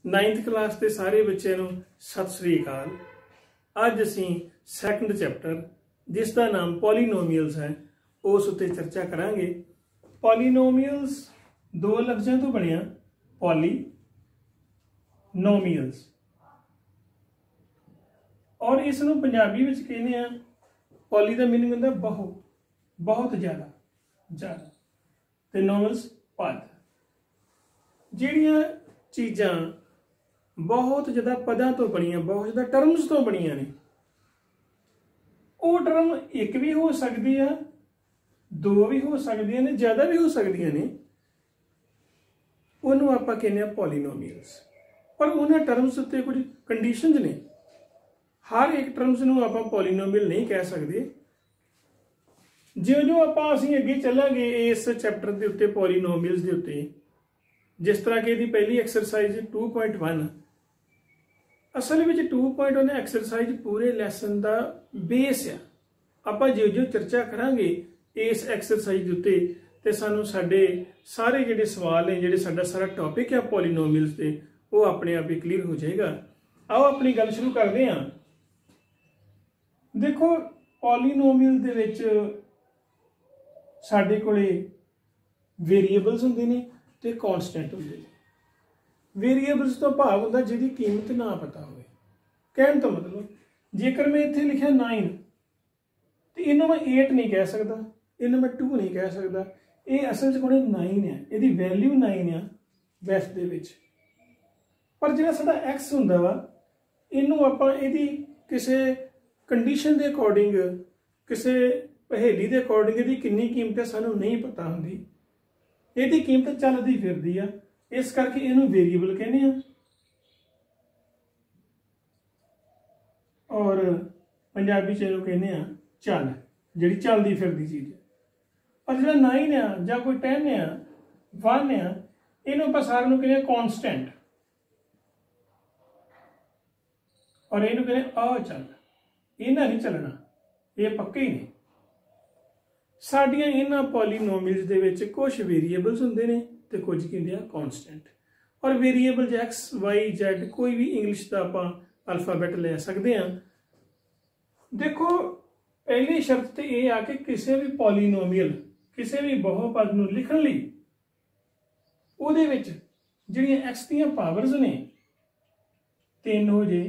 9th class के सारे बच्चों को सत श्री अकाल। अज असी सैकंड चैप्टर जिसका नाम पॉलीनोमियल्स है उस उत्ते चर्चा करांगे। पॉलीनोमियल्स दो लफ्ज़ों तो बनिया पॉलीनोमियल्स और इसनों पंजाबी विच कहने आ पॉली का मीनिंग होंदा बहुत बहुत ज़्यादा ज़्यादा ते नोमियल्स पद। जिहड़ियां चीज़ां बहुत ज़्यादा पदां तो बनिया बहुत ज़्यादा टर्म्स तो बनिया ने वो टर्म एक भी हो सकती है, दो भी हो सकदियां ने, ज़्यादा भी हो सकदियां ने। उन्होंने आपां कहने पॉलीनोमियल्स पर उन्होंने टर्म्स उत्ते कुछ कंडीशनस ने। हर एक टर्म्स नूं आपां पॉलीनोमियल नहीं कह सकते। जो आपां असीं अगे चलांगे इस चैप्टर के उत्ते पॉलीनोमियल्स के उत्ते, जिस तरह कि इहदी पहली एक्सरसाइज 2.1 असल में 2.1 एक्सरसाइज पूरे लैसन का बेस है। आपां जो चर्चा करांगे इस एक्सरसाइज उत्ते ते सानूं साडे सारे जिहड़े सवाल ने, जिहड़े साडा सारा टॉपिक है पॉलीनोमियल्स ते, वो अपने आप ही क्लीयर हो जाएगा। आओ अपनी गल शुरू करते हैं। देखो पॉलीनोमियल दे विच साडे कोले वेरीएबल्स हुंदे ने ते कॉन्सटेंट हुंदे ने। वेरीएबल्स तो भाव होंदा जिहदी कीमत ना पता होवे। कहण तो मतलब जेकर मैं इत्थे लिखिया 9 तो इन्हूं मैं 8 नहीं कह सकता, इन्हूं मैं 2 नहीं कह सकता। ये असल च कोले 9 है, इहदी वैल्यू 9 है वैस दे विच। पर जिहड़ा साडा एक्स हुंदा वा इन्हूं आपां इहदी किसे कंडीशन के अकॉर्डिंग, किसी पहेली के अकॉर्डिंग इहदी कितनी कीमत है सानूं नहीं पता होंदी। इहदी कीमत चलदी फिरदी आ, इस करके इहनूं वेरीएबल कहने आ। और पंजाबी च इहनूं कहने आ चल, जिहड़ी चलदी फिरदी चीज़। और जिहड़ा 9 आ जां कोई 10 आ 1 आ, इहनूं आपां सारिआं नूं कहने कॉन्सटेंट। और इहनूं कहने अचल, इन्हां नहीं चलना, ये पक्के ही ने। साडियां इन्हां पॉलीनोमियल्स दे विच कुछ वेरीएबल्स हुंदे ने ते कुछ कहंदे आ कॉन्सटेंट। और वेरीएबल एक्स वाई जैड कोई भी इंग्लिश का आपां अल्फाबैट ले सकते हैं। देखो पहली शर्त तो यह आ कि किसी भी पॉलीनोमियल, किसी भी बहुपद नूं लिखण लई उहदे विच जिहड़ियां एक्स दीयां पावर्स ने 3 हो जे,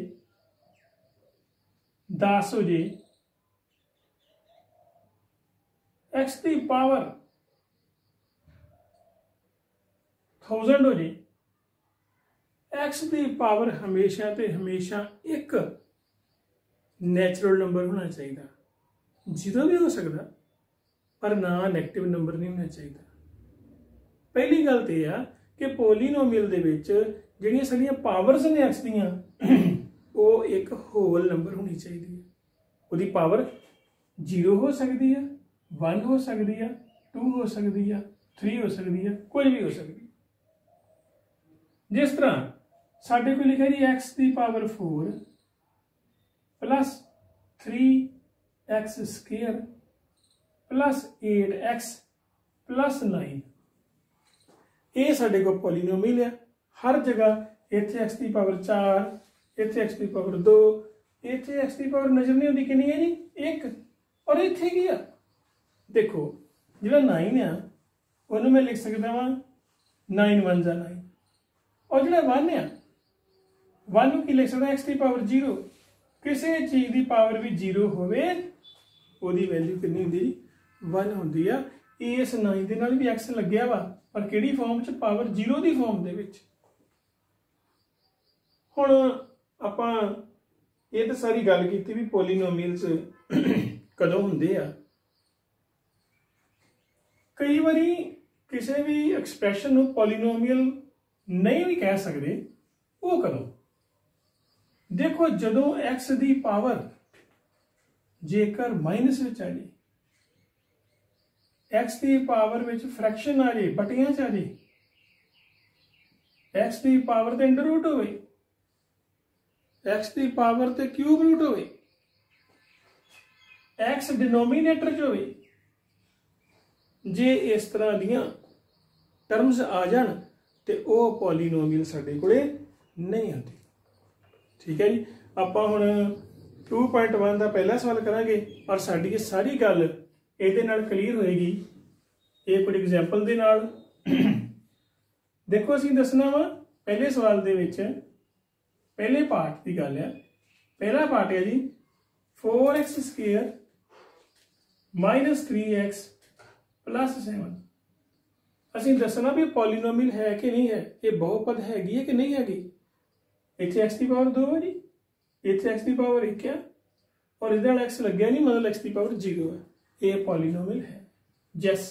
10 हो जे, एक्स की पावर 1000 हो जे, एक्स की पावर हमेशा तो हमेशा एक नैचुरल नंबर होना चाहिए। जीरो भी हो सकता पर ना नैगेटिव नंबर नहीं होना चाहिए। पहली गल तो यह कि पॉलीनोमियल दे विच जिहड़ियां साडियां पावर्स ने एक्स दीयां वो एक होल नंबर होनी चाहिए। उसकी पावर 0 हो सकती है, 1 हो सकती है, 2 हो सकती है, 3 हो सकती है, कोई भी हो सकती है। जिस तरह साढ़े को लिखा जी एक्स की power 4 plus 3x square plus 8x plus 9, ये साढ़े को पॉलीनोमियल है। हर जगह इत्थे एक्स की पावर 4, इत्थे एक्स की पावर 2, इत्थे एक्स की पावर नजर नहीं आती कितनी है जी 1, और इत्थे की है देखो जो 9 आ उन्होंने मैं लिख सकता वा 9 1 जा 9। और जो 1 आ 1 की लिख सकता एक्स की पावर 0। किसी चीज़ की पावर भी 0 होवे उहदी वैल्यू कितनी होंदी 1 होंदी आ। इस 9 दे नाल भी एक्स लग्या वा पर किहड़ी फॉर्म च, पावर 0 की फॉर्म दे विच। हुण आपां ये तो सारी गल कीती भी पॉलीनोमियल्स कदों हुंदे आ। कई बारी किसी भी एक्सप्रैशन नूं पॉलीनोमियल नहीं भी कह सकते, वो कदों? देखो जदों एक्स की पावर जेकर माइनस में आ जाए, एक्स की पावर में फ्रैक्शन आ जाए, बटियां च आ जाए, एक्स की पावर तो अंडर रूट होवे, एक्स की पावर तो क्यूब रूट होवे, एक्स डिनोमीनेटर च होवे, जे इस तरह दियां टर्म्स आ जान तो वह पॉलीनोमियल साडे कोले नहीं होती। ठीक है जी, ਆਪਾਂ ਹੁਣ 2.1 ਦਾ ਪਹਿਲਾ ਸਵਾਲ ਕਰਾਂਗੇ ਔਰ ਸਾਡੀ ਇਹ ਸਾਰੀ ਗੱਲ ਇਹਦੇ ਨਾਲ ਕਲੀਅਰ ਹੋਏਗੀ ਇਹ ਕੁਝ ਐਗਜ਼ਾਮਪਲ ਦੇ ਨਾਲ। ਦੇਖੋ ਅਸੀਂ ਦੱਸਣਾ ਵਾ ਪਹਿਲੇ ਸਵਾਲ ਦੇ ਵਿੱਚ ਪਹਿਲੇ ਪਾਰਟ ਦੀ ਗੱਲ ਹੈ। ਪਹਿਲਾ ਪਾर्ट है जी 4x² - 3x + 7। ਅਸੀਂ ਦੱਸਣਾ ਵੀ ਪੋਲੀਨੋਮੀਅਲ ਹੈ ਕਿ ਨਹੀਂ ਹੈ, ਇਹ ਬਹੁਪਦ ਹੈਗੀ ਹੈ ਕਿ ਨਹੀਂ ਹੈਗੀ। ਇੱਥੇ x ਦੀ ਪਾਵਰ 2 ਹੈ ਜੀ, ਇੱਥੇ x ਦੀ ਪਾਵਰ 1 ਹੈ और ਇਹਦੇ ਨਾਲ x ਲੱਗਿਆ ਨਹੀਂ, मतलब x ਦੀ ਪਾਵਰ 0 ਹੈ। ਇਹ ਪੋਲੀਨੋਮੀਅਲ ਹੈ। ਯੈਸ,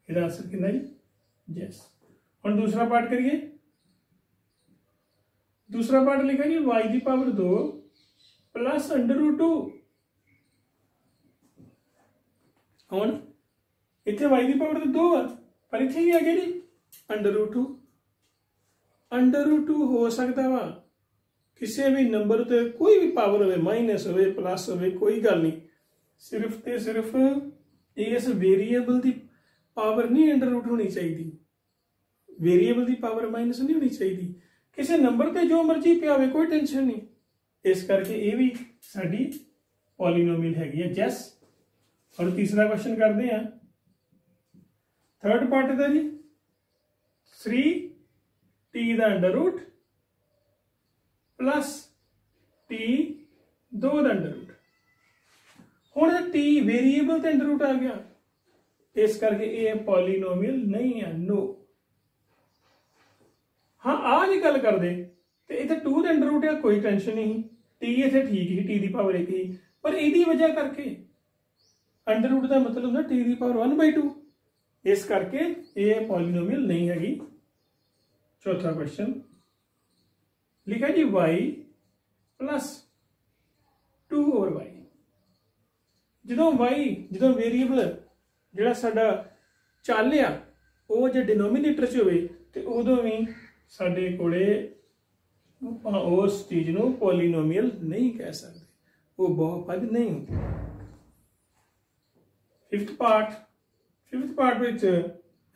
ਇਹਦਾ ਆंसर ਕਿੰਨਾ ਜੀ? यस। ਹੁਣ दूसरा पार्ट करिए। दूसरा पार्ट लिखा जी y की पावर 2 + √2। ਹੁਣ ਇੱਥੇ y की पावर 2 है पर इत्थे ही है जी √2। √2 हो सकता वा किसी भी नंबर ते कोई भी पावर हो, माइनस हो प्लस हो, कोई गल नहीं। सिर्फ ते सिर्फ इस वेरीएबल की पावर नहीं √2 होनी चाहिए, वेरीएबल की पावर माइनस नहीं होनी चाहिए। किसी नंबर ते जो मर्जी पिया हो, कोई टेंशन नहीं। इस करके ये भी साडी पॉलीनोमियल हैगी है। यस। और तीसरा क्वेश्चन करते हैं। थर्ड पार्ट है जी 3t का √ प्लस t 2 का √ हुण t वेरीएबल ते √ आ गया, इस करके ये पॉलीनोमियल नहीं है। नो। हाँ आ जी गल कर दे तो इतने 2 का √ है, कोई टेंशन नहीं। t इतने ठीक ही, t की पावर 1 ही, पर यदी वजह करके √ का मतलब होता t की पावर 1/2, इस करके ये पॉलीनोमियल नहीं हैगी। चौथा क्वेश्चन लिखा जी y + 2/y। जो वेरीएबल जिहड़ा साडा चल आ वो जो डिनोमीनेटर च होवे ते उदों भी साडे कोले उस चीज़ नूं पॉलीनोमियल नहीं कह सकते, वो बहुपद नहीं होंदी। फिफ्थ पार्ट विच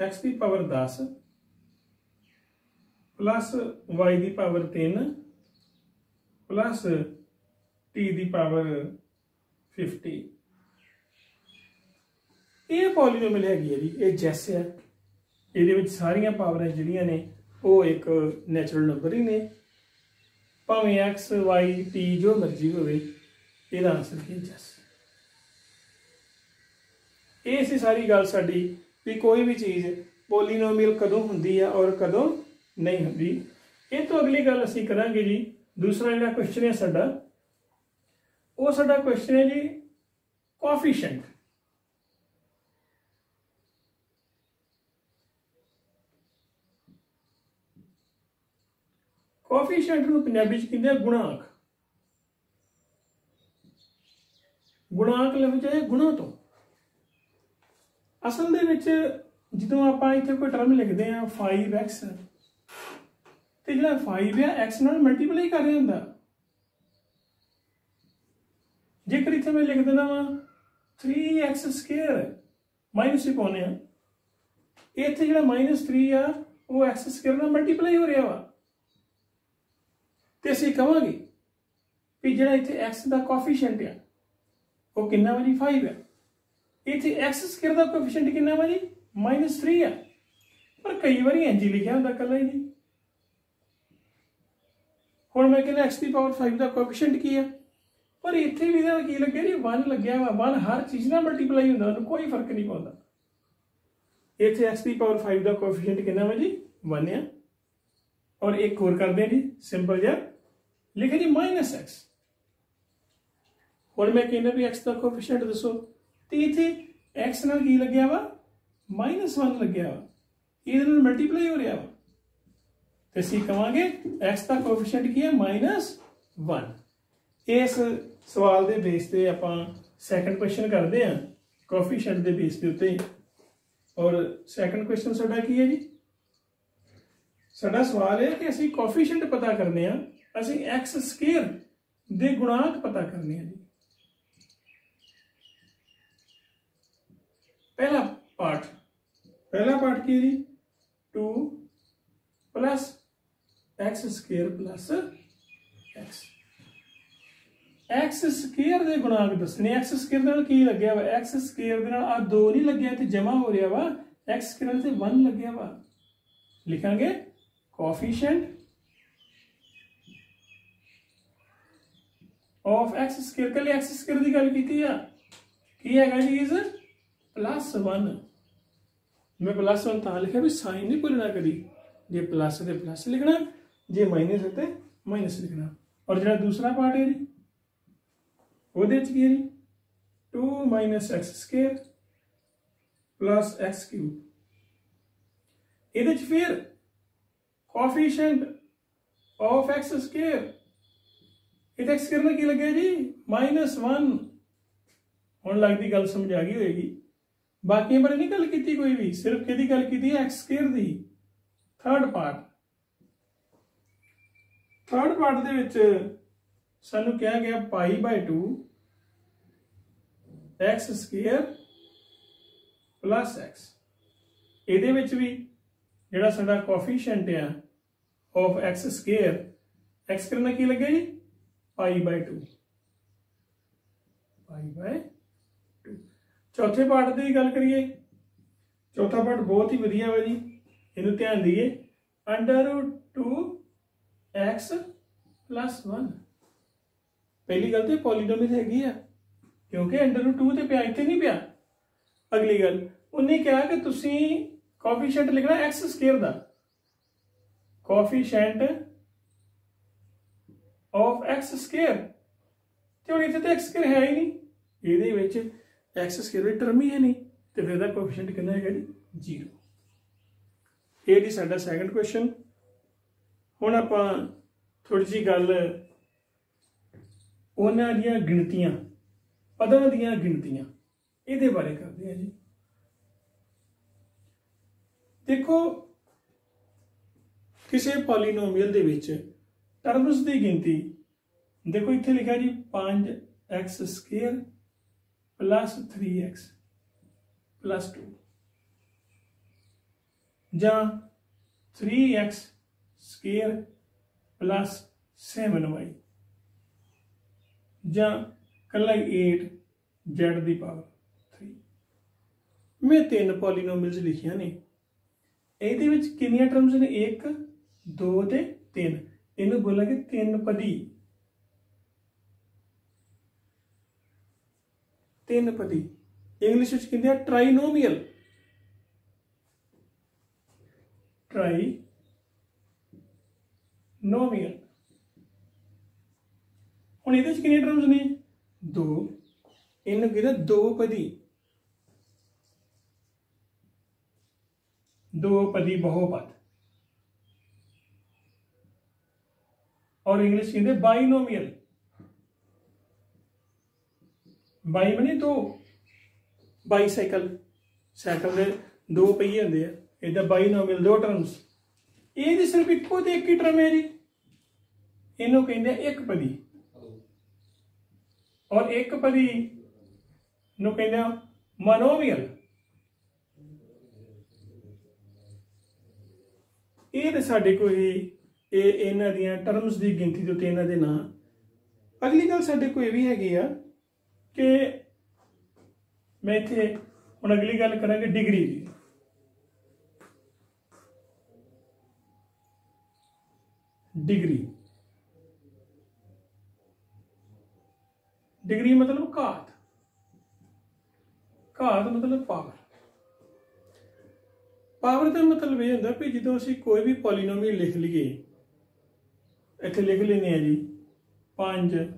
x की पावर 10 प्लस y की पावर 3 प्लस t की पावर 50। ये पॉलीनोमियल हैगी है जी, ये जैस है। ये सारिया पावर जिहड़ियां ने वो एक नैचुरल नंबर ही ने, भावें x y t जो मर्जी होवे, इहदा आंसर की जैस। ये सी सारी गल साडी भी कोई भी चीज़ पॉलीनोमियल कदों हुंदी है और कदों नहीं होंदी। ये तो अगली गल असीं करांगे जी। दूसरा जिहड़ा क्वेश्चन है साडा, वो साडा क्वेश्चन है जी कोएफिशिएंट। कोएफिशिएंट नूं पंजाबी च कहंदे आ गुणांक। गुणांक लफ्ज़ है गुणा तो। असल दे विच जदों आपां इत्थे कोई टर्म लिखदे हैं 5x, तो जो 5 है x नाल मल्टीप्लाई कर रहा होंदा। जेकर इत्थे मैं लिख देना वा 3x² माइनस ही पाने, इत्थे जो -3 आ वो x² नाल मल्टीप्लाई हो रहा वा, तो असीं कहांगे भी जो इत्थे x का कोएफिशिएंट है वो कितना वा जी 5 है। इत्थे x² का कोएफिशिएंट कितना वा जी -3 है, पर कई बार इंज लिखा होंदा कला ही नहीं। हुण मैं कहना x की पावर 5 का कोएफिशिएंट की है, पर इत्थे भी की लगे जी 1 लग्या वा। 1 हर चीज़ ना मल्टीप्लाई होंदा, कोई फर्क नहीं पाउंदा। इत्थे x की पावर 5 का कोएफिशिएंट कितना वा जी 1 है। और एक होर करदे जी सिंपल जा लिखे जी -x। हुण मैं कहना भी x का कोएफिशिएंट दसो, तो इत्थे x नाल की लग्या वा -1 लग्या वा, इहदे नाल मल्टीप्लाई हो रहा वा, तो असीं कहांगे x का कोएफिशिएंट की है -1। इस सवाल के बेस पे आपां सैकंड क्वेश्चन करते हैं कोएफिशिएंट के बेस के उत्ते। और सैकंड क्वेश्चन साडा की है जी, साडा सवाल है कि असीं कोएफिशिएंट पता करने आ, असीं x² दे गुणांक पता करने हैं जी। पहला पार्ट की है जी 2 + x square plus x. X square के गुणांक दसने। एक्स स्केयर नाल की लग्या वा, एक्स स्केयर दे नाल आ 2 नहीं लग्या ते जमा हो रहा वा, एक्स स्केयर नाल ते 1 लग्या वा। लिखांगे कोएफिशिएंट ऑफ एक्स स्केयर। कल एक्स स्केयर की गल की है की है चीज +1। मैं +1 तां लिखा भी साइन नहीं भूलना कभी, जे प्लस है प्लस लिखना, जे माइनस है तो माइनस लिखना। और जो दूसरा पार्ट है जी वो 2 - x square plus x cube. ये फिर कोएफिशिएंट ऑफ एक्स स्केयर, ये एक्स स्केयर की लगे जी -1। हुण लगती गल समझ आ गई होगी। बाकी बारे नहीं गल की कोई भी, सिर्फ कि गल की एक्स स्केयर की। थर्ड पार्ट दे विच सानू कहा गया π/2 एक्स स्केयर प्लस एक्स। ये भी जिहड़ा साडा कोएफिशिएंट है ऑफ एक्स स्केयर, एक्स करना की लगे जी π/2। चौथे पार्ट की गल करिए, चौथा पार्ट बहुत ही वधिया वा जी, इनू ध्यान दीए। √2 x + 1। पहली गल तो पॉलीनोमियल हैगी आ, क्योंकि √2 तो पिया इतने नहीं पिया। अगली गल उन्हें कहा कि तुसी कोएफिशिएंट लिखना एक्स स्केयर का, कोएफिशिएंट ऑफ एक्स स्केयर। तो हम इतने तो एक्स स्केयर है ही नहीं, ये एक्स स्केयर की टर्म ही है नहीं, तो फिर कोएफिशिएंट कितना है जी 0। ये जी साडा सैकंड क्वेश्चन। हुण आपां थोड़ी जी गल उन्हां दीयां गिणतियां, पदां दीयां गिणतियां, इहदे बारे करते हैं जी। देखो किसी पॉलीनोमियल दे विच टर्म्स की गिनती, देखो इत्थे लिखा जी 5x square plus 3x plus 2, जां 3x स्केयर प्लस 7y, जां कला 8z⁻3। मैं 3 पॉलीनोमियल्स लिखिया ने। ये किनिया टर्म्स ने 1 2 ते 3। इन्हू बोलांगे 3 पदी। 3 पदी इंग्लिश में कहते हैं ट्राइनोमियल। ट्राइनोमियल। हुण इहदे च कितने टर्म्स ने 2। इन्हू कहते हैं 2 पदी। 2 पदी बहुपद। और इंग्लिश कहते हैं बाइनोमियल। बाई बने 2, बाईसाइकिल, साइकिल के 2 पहिए होंगे, इधर बाइनोमियल 2 टर्म्स। ये सिर्फ इको तो एक ही टर्म है जी, इनू कहते हैं एक पदी। और एक पदी नू कहते हैं मोनोमियल। ये तो साढ़े कोई इन्हां दियां टर्म्स की गिनती के उत्ते इन्हां दे नाम। अगली गल साढ़े कोई भी हैगी आ कि मैं इत्थे हुण अगली गल करांगे डिग्री की। डिग्री, डिग्री मतलब घात, घात मतलब पावर। पावर का मतलब यह होंदा भी जो असीं कोई भी पॉलीनोमियल लिख लीए, इत्थे लिख लेने जी 5x⁴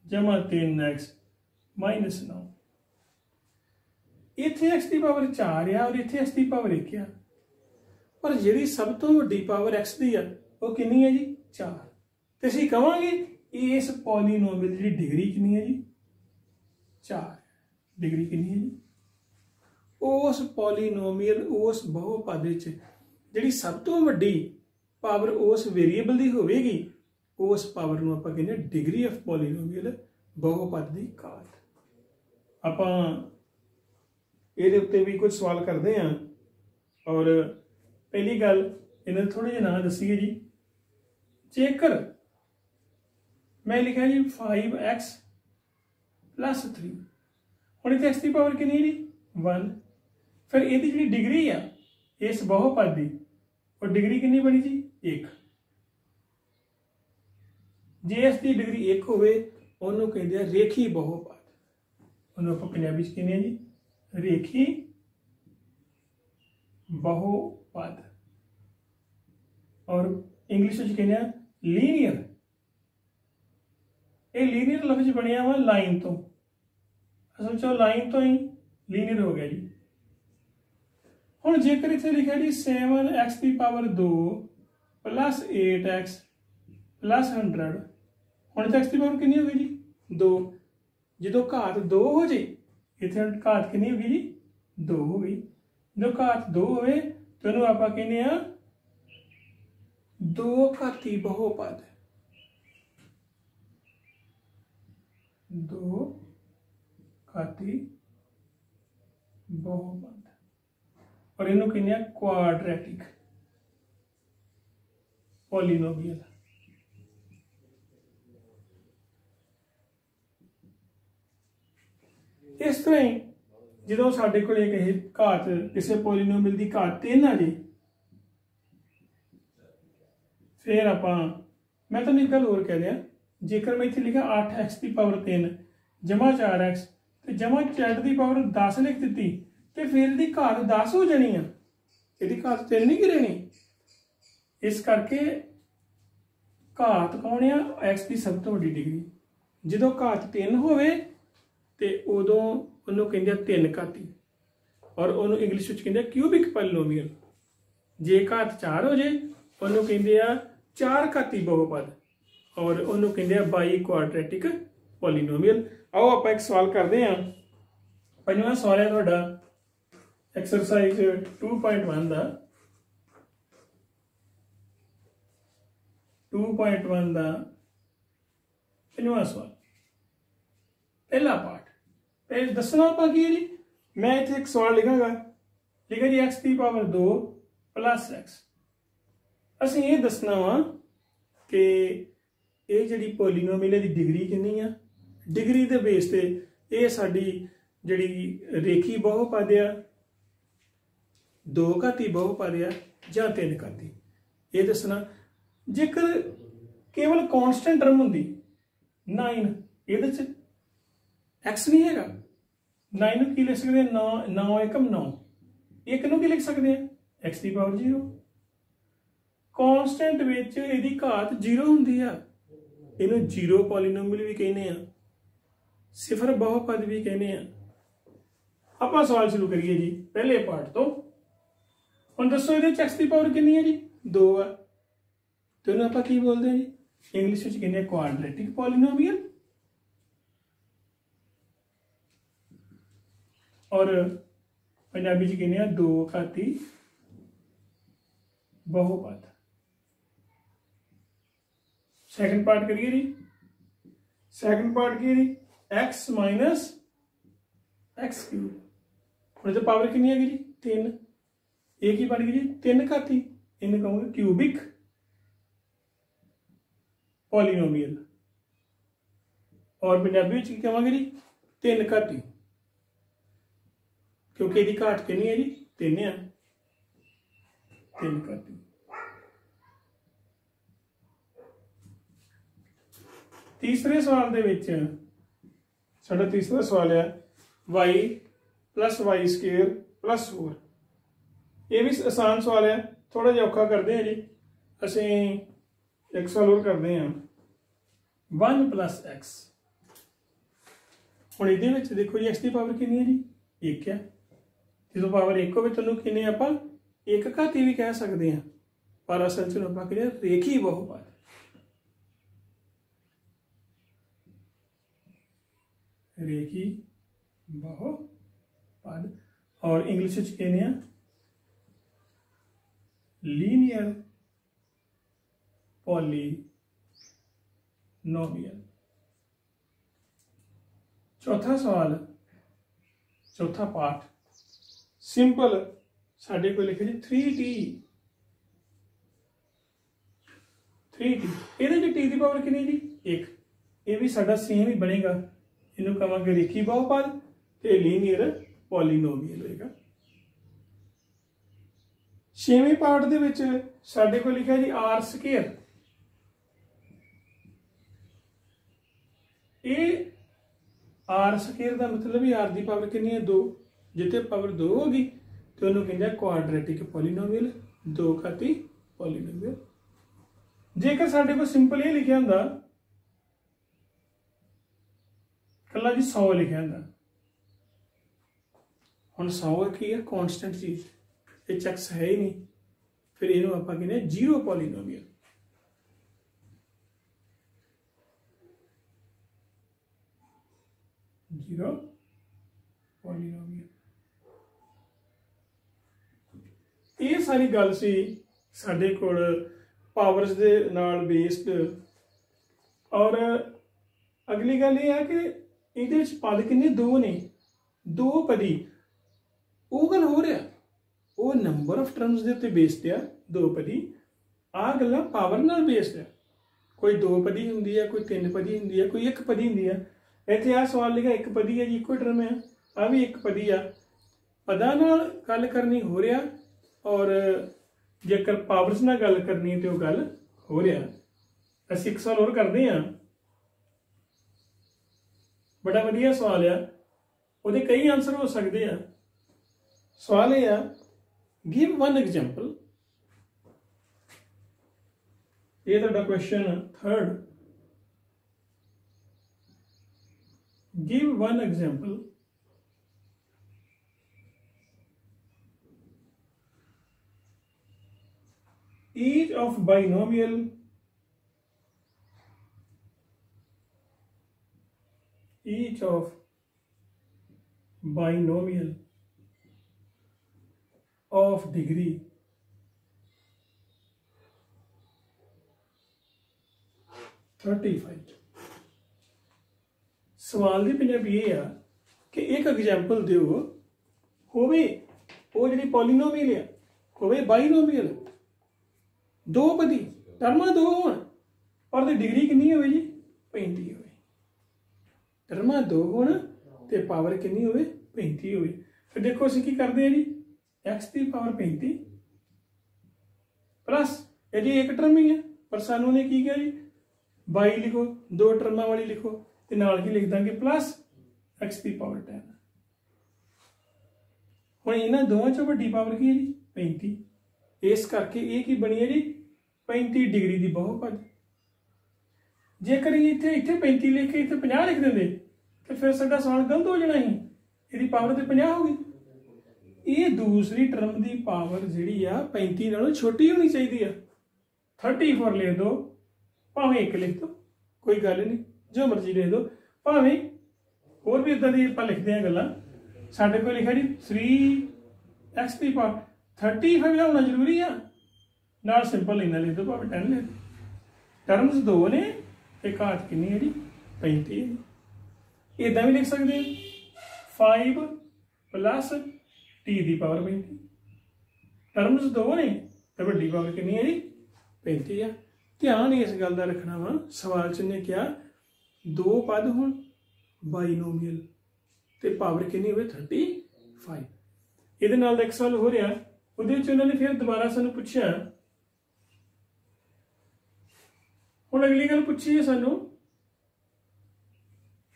जमा 3x माइनस 9। इत्थे x⁴ आ और इत्थे x⁴ आ, पर जिहड़ी सब तो वड्डी पावर x दी आ वो कितनी है जी 4। तो असीं कहांगे इस पॉलीनोमियल की डिग्री कितनी है जी 4। डिग्री कितनी है जी उस पॉलीनोमियल उस बहुपद जिहड़ी सब तो वड्डी पावर उस वेरीएबल की होवेगी, उस पावर नूं आपां कहंदे डिग्री ऑफ पॉलीनोमियल बहुपद की घात। आपां इहदे उत्ते भी कुछ सवाल करते हैं। और पहली गल इन्हें थोड़े जे नाम दसीए जी। जेकर मैं लिखा जी 5x + 3, हुण इत्थे x की पावर कितनी जी 1, फिर इहदी जिहड़ी डिग्री आ इस बहुपद की और डिग्री कितनी बनी जी 1। जे इस दी डिग्री 1 होवे उन्होंने कहते हैं रेखी बहुपद, उन्होंने आप पंजाबी च कहने जी रेखी बहुपद, और इंग्लिश में कहने लीनियर। ये लीनियर लफ्ज बनया वा लाइन तो, असल चो लाइन तो ही लीनियर हो गया जी। हुण जेकर इत्थे लिखा जी 7x की पावर 2 + 8x + 100, हुण x की पावर कितनी हो गई जी 2। जो घात 2 हो जाए इत्थे घात कितनी हो गई जी 2 हो गई। जो घात 2 होवे तो इहनूं आपां कहने आ 2 घाती बहुपद, 2 घाती बहुपद, और इहनूं कहने आ क्वाड्रेटिक पॉलीनोमियल। इस तरह ही जो साडे कोल घात किसी पॉलीनोमियल की घात 3 आ जाए, फिर आप मैं तुहानूं एक गल होर कह दिया, जेकर मैं इत्थे लिखा 8x की पावर 3 जमा 4x तो जमा z की पावर 10 लिख दी, तो फिर इसकी घात 10 हो जानी है, इसकी घात 3 नहीं गिरनी। इस करके घात कौन आ x की सब तो वड्डी डिग्री। जो घात 3 होवे ते उदों उन्होंने कहते हैं 3 घाती, और उन्होंने इंग्लिश में कहते हैं क्यूबिक पॉलीनोमियल। जे घात 4 हो जाए उन्होंने कहते हैं 4 घाती बहुपद, और उन्होंने कहते हैं बाई क्वाड्रेटिक पॉलीनोमियल। आओ आप एक सवाल करते हैं। पंजवां सवाल है तुहाडा एक्सरसाइज 2.1 का 2.1 का पंजवां सवाल, पहला पार्ट। फिर दसना आप की है जी, मैं इत्थे एक सवाल लिखांगा, लिखा जी x की पावर 2 + x। असीं ये दसना वा कि ये जिहड़ी पॉलीनोमियल की डिग्री कितनी आ, डिग्री के बेस ते ये साडी जिहड़ी रेखी बहुपद आ 2 घाती बहुपद आ जां 3 घाती, ये दसना। जेकर केवल कॉन्स्टेंट टर्म होंदी 9, ये एक्स नहीं है, 9 की लिख सकते हैं 9 एकम 9, 1 नूं की लिख सकते हैं x की पावर 0। कॉन्स्टेंट विच इहदी घात 0 हुंदी आ, इहनूं 0 पॉलीनोमियल भी कहने आ, सिफर बहुपद भी कहने आ। आपां सवाल शुरू करिए जी पहले पार्ट तो। हुण दसो इहदे च x की पावर कितनी है जी 2 आ, तो इहनूं आपां की बोलदे हैं जी, इंग्लिश विच कहने क्वाड्रेटिक पॉलीनोमियल, और पंजाबी च कहने 2 घाती बहुपद। सैकंड पार्ट करिए जी। सैकंड पार्ट की जी x - x क्यूब, हम तो पावर कितनी है जी 3, एक ही बन गई जी 3 घाती, इन्हें कहूँगे क्यूबिक पॉलीनोमियल, और पंजाबी च कहांगे जी 3 घाती, क्योंकि यदि घाट कितनी है जी 3 है, 3 घाती। तीसरे सवाल दे विच साडा तीसरा सवाल है y + y² + 4। ये भी आसान सवाल है, थोड़ा जिहा औखा करते हैं जी। असीं एक सवाल और करते हैं 1 + x। हुण इहदे विच देखो जी x की पावर कितनी है जी 1 है, जो पावर 1 हो तो किन्ने आपां 1 घाती भी कह सकते हैं, पर असल च आपां कहने रेखी बहुपद। रेखी बहुपद, और इंग्लिश कहने लीनियर पॉलीनोमियल। चौथा सवाल, चौथा पार्ट सिंपल साडे को लिखे जी 3t 3t। ਇਹਦੇ ਚ t ਦੀ ਪਾਵਰ ਕਿੰਨੀ ਜੀ 1। ਇਹ ਵੀ ਸਾਡਾ ਸੇਮ ਹੀ ਬਣੇਗਾ, ਇਹਨੂੰ ਕਹਾਂਗੇ ਰੇਖੀ ਬਹੁਪਦ ਤੇ ਲੀਨੀਅਰ ਪੋਲੀਨੋਮੀਅਲ ਹੋਏਗਾ। 6ਵੇਂ ਪਾਰਟ ਦੇ ਵਿੱਚ ਸਾਡੇ ਕੋਲ ਲਿਖਿਆ ਜੀ r ਸਕੁਅਰ। ਇਹ r ਸਕੁਅਰ ਦਾ मतलब ही r ਦੀ ਪਾਵਰ ਕਿੰਨੀ ਹੈ 2। ਜਿੱਥੇ ਪਾਵਰ 2 ਹੋਗੀ ਤੇ ਉਹਨੂੰ ਕਹਿੰਦੇ ਕੁਆਡਰੈਟਿਕ ਪੋਲੀਨੋਮੀਅਲ, 2 ਘਾਤੀ ਪੋਲੀਨੋਮੀਅਲ। जेकर साडे को सिंपल ये लिखा होंदा कला जी 100 लिखा होंदा, हुण 100 की है कॉन्स्टेंट चीज, ये एक्स है ही नहीं, फिर इहनूं आपां कहने जीरो पॉलीनोमियल। Zero polynomial. ये सारी गल सी साडे कोल पावर्स दे नाल बेस्ड। और अगली गल ये है कि इहदे विच पद किन्ने 2 ने, 2 पदी। वो गल हो रहा वो नंबर ऑफ टर्म्स दे उत्ते बेस्ड आ 2 पदी। आ गल्लां पावर नाल बेस्ड है, कोई 2 पदी हुंदी है, कोई 3 पदी हुंदी है, कोई 1 पदी हुंदी है। इत्थे आ सवाल लिखा 1 पदी है जी, इक्को टर्म है, आ भी 1 पदी आ। पदां नाल गल करनी हो रहा, और जेकर पावर्स नाल गल करनी है तो गल हो रहा। असीं एक सवाल होर करदे हां, बड़ा वधिया सवाल आ, उहदे कई आंसर हो सकते हैं। सवाल यह है, गिव वन एग्जाम्पल। ये तुहाडा question 3rd, give one example each of binomial of degree 35। सवाल की पंजाबी ये आ कि एक एग्जाम्पल दिओ होवे वो जिहड़ी पॉलीनोमियल है, होवे बाइनोमियल, 2 पदी, टर्मा 2 होण, और दी डिग्री कितनी होवे जी 35 होवे। टर्मा 2 होण ते पावर कितनी होवे 35 होवे। फिर देखो असीं की करदे हैं जी, x की पावर 35 प्लस ये जी एक टर्म ही है, पर सानू ने की किया जी 22 लिखो, 2 टर्मा वाली लिखो, ते नाल ही लिख देंगे प्लस x की पावर 10। हुण इन्हां दोवां चों वड्डी पावर की है जी 35, इस करके ये की बनी है जी 35 डिग्री की बहुपद। जेकर इत्थे 35 लिख के इत्थे 50 लिख देंगे तो फिर साडा सवाल गलत हो जाना ही, इसकी पावर तो 50 होगी। ये दूसरी टर्म की पावर जिहड़ी आ 35 नालों छोटी होनी चाहिए। 34 लिख दो, भावें 1 लिख दो, कोई गल नहीं, जो मर्जी लिख दो, भावें होर भी इदां दी आपां लिखदे हां गल्लां। साडे कोल लिखा जी 3x की पावर 35 होना जरूरी है, नाल सिंपल इन्ना लिख दो, भावें 10 लिख दो। टर्म्स 2 ने ते घात कितनी है जी 35 है। इदां भी लिख सकते हैं 5 प्लस t की पावर 35। टर्म्स 2 ने तो वड्डी पावर कितनी है जी 35 है। ध्यान इस गल का रखना वा, सवाल च ने क्या 2 पद होण बाइनोमियल ते पावर कितनी होवे 35। इहदे नाल दा एक सवाल हो रहा, उहदे विच उन्होंने फिर दोबारा सानू पुछया। हुण अगली गल पुछी है सानू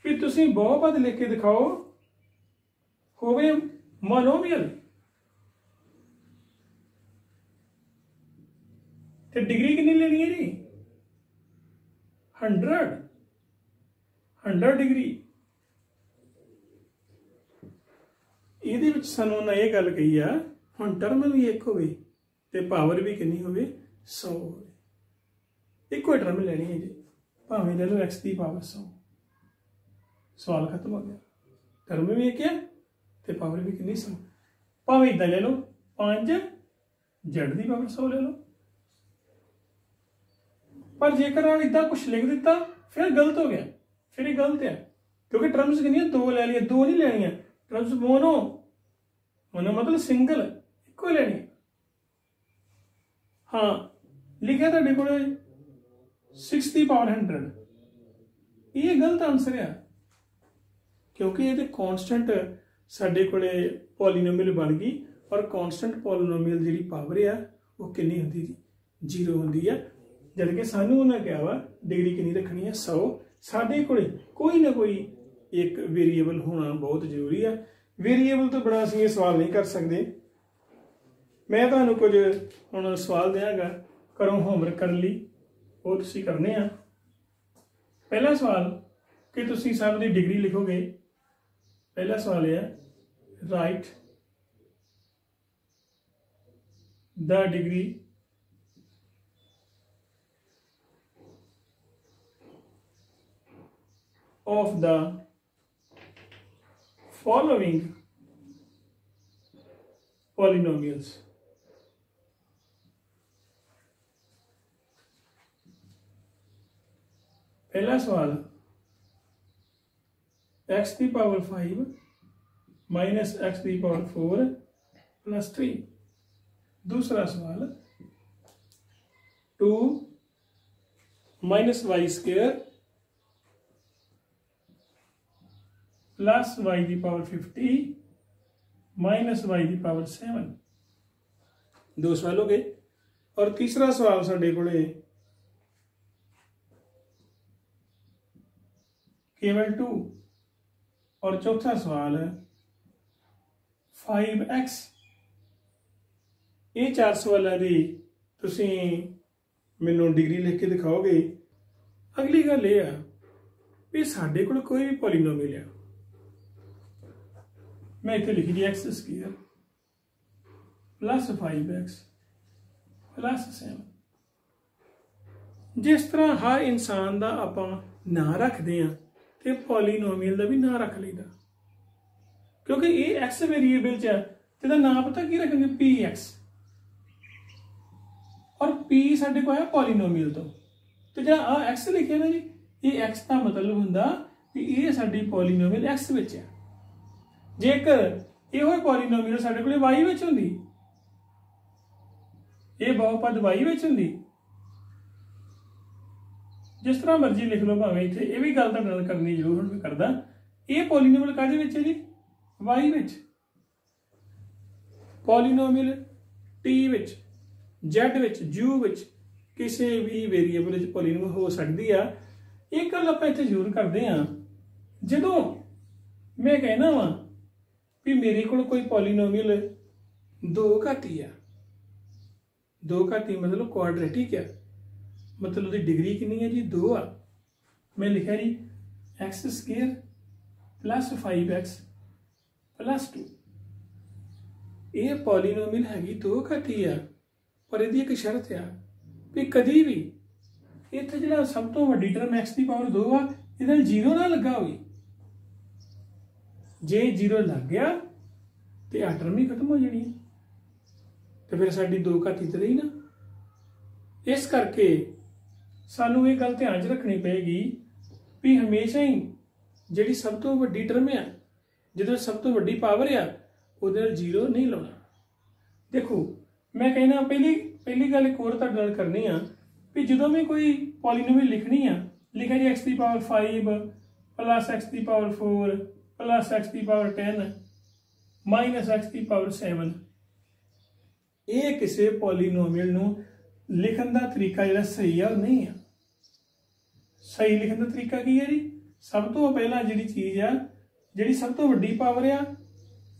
कि तुसीं बहुपद लिख के दिखाओ होवे मोनोमियल ते डिग्री कितनी लेनी है जी 100 डिग्री। ਇਹਦੇ ਵਿੱਚ ਸਾਨੂੰ ਉਹਨਾਂ ਇਹ ਗੱਲ ਕਹੀ ਆ, ਹੁਣ ਟਰਮ ਵੀ ਇੱਕ ਹੋਵੇ ਤੇ ਪਾਵਰ ਵੀ ਕਿੰਨੀ ਹੋਵੇ 100 ਹੋਵੇ। ਇੱਕੋ ਟਰਮ ਲੈਣੀ ਹੈ ਜੀ, ਭਾਵੇਂ ਲੈ ਲਓ x ਦੀ ਪਾਵਰ 100। ਸਵਾਲ ਖਤਮ ਹੋ ਗਿਆ। ਟਰਮ ਵੀ ਇੱਕ ਹੈ ਤੇ ਪਾਵਰ ਵੀ ਕਿੰਨੀ 100। ਭਾਵੇਂ ਇਦਾਂ ਲੈ ਲਓ 5 z ਦੀ ਪਾਵਰ 100 ਲੈ ਲਓ। पर जेकर आप इदा कुछ लिख दिता फिर गलत हो गया, फिर ये गलत है, क्योंकि टर्म्स कितनी 2 ले लिया, 2 नहीं लेनी है। टर्म्स मोनो, मोनो मतलब सिंगल, इको ही लेनी है। हाँ लिखा तुहाडे कोल 6 ਦੀ ਪਾਵਰ 100। ਇਹ ਗਲਤ ਆਨਸਰ ਆ, क्योंकि ये कॉन्स्टेंट साडे कोले पॉलीनोमियल बन गई और कॉन्स्टेंट पॉलीनोमियल जी पावर आ वो कितनी होंदी जी, 0 होंदी है। जद कि सानू उन्हें क्या वा डिग्री कितनी रखनी है, 100। साडे कोले कोई ना कोई एक वेरीएबल होना बहुत जरूरी है। वेरीएबल तो बड़ा असीं ये सवाल नहीं कर सकते। मैं तुहानू कुछ हुण सवाल देंगा, करो होमवर्क करने लई, वो तुसीं करने आ। पहला सवाल कि तुसीं सब दी डिग्री लिखोगे। पहला सवाल है write the degree of the following polynomials. पहला सवाल x की पावर 5 माइनस x की पावर 4 प्लस 3। दूसरा सवाल 2 minus Y square plus Y की पावर 50 माइनस वाई की पावर 7। दो सवाल हो गए। और तीसरा सवाल साडे कोले केवल 2। और चौथा सवाल है 5x। ये 4 सवालों की तुसी मैनू डिग्री लिख के दिखाओगे। अगली गल यह है भी साडे कोल कोई भी पॉलीनोमियल है, मैं इतने लिखी जी x square plus 5x plus 7। जिस तरह हर इंसान का आपां नाम रखते हैं तो पॉलीनोमियल का भी नाम रख लीदा, क्योंकि ये एक्स वेरीएबल च है, नाम पता की रखेंगे पी एक्स। और पी साडे को है पॉलीनोमियल तो जो आ एक्स लिखे ना जी, ये एक्स का मतलब हुंदा कि ये साडी पॉलीनोमियल एक्स विच है। जेकर ये पॉलीनोमियल साडे कोल वाई विच हुंदी, ये बहुपद वाई विच हुंदी, जिस तरह मर्जी लिख लो भावें इत्थे, ये भी गल तुहाडे नाल करनी जरूर हुण मैं करदा। ये पॉलीनोमियल काहदे विच है जी, वाई विच। पॉलीनोमियल टी विच, जेड विच, यू विच, किसी भी वेरीएबल विच पॉलीनोमियल हो सकती है। एक गल आपां इत्थे जरूर करदे हां, जदों मैं कहना वा भी मेरे कोल कोई पॉलीनोमियल 2 घाती है, 2 घाती मतलब क्वाड्रेटिक है, मतलब उसकी डिग्री कितनी है जी, 2 आ। मैं लिखा जी X square plus 5x plus 2। ये पॉलीनोमियल हैगी 2 घाती है, पर यदि एक शर्त है भी कभी भी इत्थे जिहड़ा सब तो वड्डी टर्म x की पावर 2 आ, इहदे 0 ना लगा होवे। जे 0 लग गया तो आ टर्म ही खत्म हो जानी है, तो फिर साडी 2 घाती तो रही ना। इस करके सानू ये गल ध्यान च रखनी पेगी भी हमेशा ही जिहड़ी सब तो वड्डी टर्म है, जो सब तो वड्डी पावर आ, उहदे नाल 0 नहीं लाउणा। देखो मैं कहना पहली गल एक होर तुहाडे नाल करनी आ भी जदों भी कोई पॉलीनोमियल लिखनी आ, लिखा जी x की पावर 5 प्लस x की पावर 4 प्लस x की पावर 10 माइनस x की पावर 7। ये किसी पॉलीनोमियल नूं लिखण दा तरीका जिहड़ा सही है नहीं है। सही लिखण दा तरीका की है जी, सब तो पहला जिहड़ी चीज़ आ, जिहड़ी सब तो वड्डी पावर आ,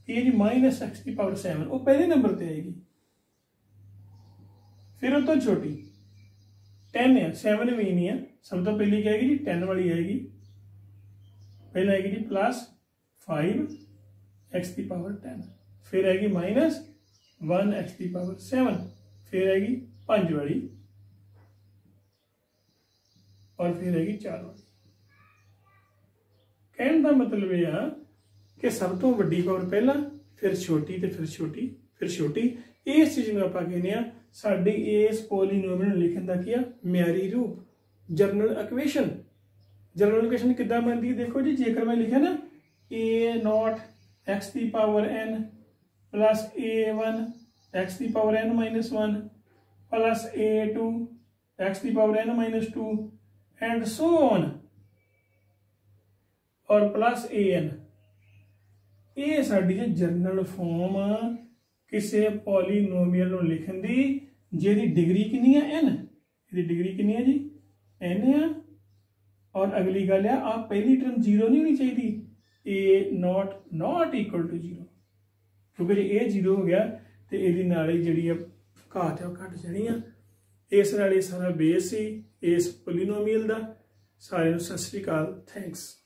ये जी माइनस एक्स की पावर 7, वो पहले नंबर पर आएगी। फिर उस तो छोटी 10 है, 7 भी नहीं है, सब तो पहली क्या आएगी जी 10 वाली आएगी। पहले आएगी जी प्लस 5 एक्स की पावर 10, फिर आएगी माइनस 1 एक्स की पावर 7, फिर आएगी 5 वाली और फिर आएगी 4 वाली। कहने का मतलब यह कि सब तो वड्डी पावर पहला, फिर छोटी तो फिर छोटी, फिर छोटी। इस चीज़ में आप कहने साडी इस पॉलीनोमियल लिखण का क्या म्यारी रूप, जनरल इक्वेशन। जनरल इक्वेशन किद्दां बनदी है देखो जी, जेकर मैं लिखा ना a0 x की power n plus a1 x की power n-1 plus a2 x की power n minus 2 and so on और प्लस an। ये साडी जरनल फॉर्म किसी पॉलीनोमियल नूं लिखण दी जिहदी डिग्री कितनी है n, इसकी डिग्री कितनी है जी n है। और अगली गल है आप पहली टर्म जीरो नहीं होनी चाहिए, ए नॉट इक्वल टू जीरो, क्योंकि जे ए जीरो हो गया तो ये नाल ही जिहड़ी घात है वो घट जानी है। इस नाल सारा बेस ही इस पॉलीनोमियल दा। सारिआं नूं सत श्री अकाल, थैंक्स।